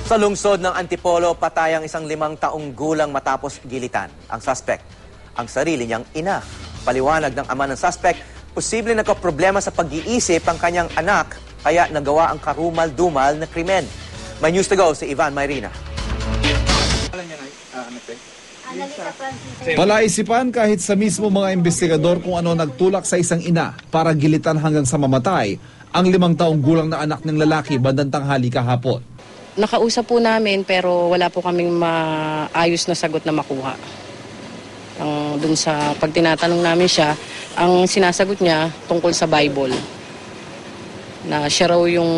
Sa lungsod ng Antipolo, patay ang isang 5 taong gulang matapos gilitan ang suspect. Ang sarili niyang ina. Paliwanag ng ama ng suspect, posible nagkaproblema sa pag-iisip ang kanyang anak kaya nagawa ang karumal-dumal na krimen. May news to go si Ivan Mayrina. Palaisipan kahit sa mismo mga investigador kung ano nagtulak sa isang ina para gilitan hanggang sa mamatay ang 5 taong gulang na anak ng lalaki bandang tanghali kahapon. Nakausap po namin pero wala po kaming maayos na sagot na makuha. Dun sa pag tinatanong namin siya, ang sinasagot niya tungkol sa Bible. Na siya raw yung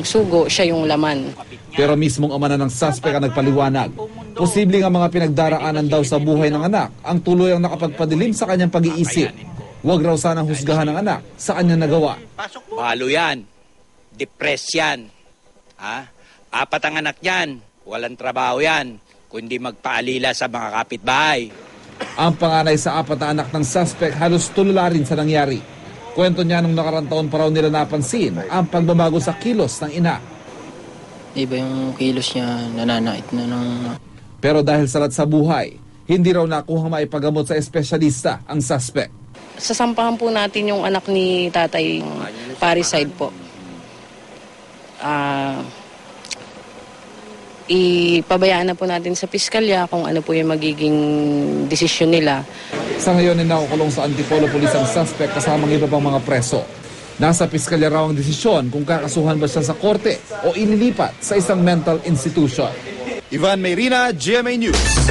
sugo, siya yung laman. Pero mismong ama na ng suspect ang nagpaliwanag. Posibleng ang mga pinagdaraanan daw sa buhay ng anak ang tuluyang nakapagpadilim sa kanyang pag-iisip. Huwag raw sanang husgahan ng anak sa kanyang nagawa. Balo yan. Depressed yan. 4 ang anak yan. Walang trabaho yan. Kundi magpaalila sa mga kapitbahay. Ang panganay sa 4 na anak ng suspect halos tulala rin sa nangyari. Kwento niya nung nakarang taon pa raw nila napansin ang pagbabago sa kilos ng ina. Iba yung kilos niya, nananait na ng... Pero dahil salat sa buhay, hindi raw nakuha maipagamot sa espesyalista ang suspect. Sasampahan po natin yung anak ni tatay, parricide po. Ipabayaan na po natin sa piskalya kung ano po yung magiging desisyon nila. Sa ngayon ay nakukulong sa Antipolo Police ang suspect kasamang iba pang mga preso. Nasa piskalya raw ang desisyon kung kakasuhan ba siya sa korte o inilipat sa isang mental institution. Ivan Mayrina, GMA News.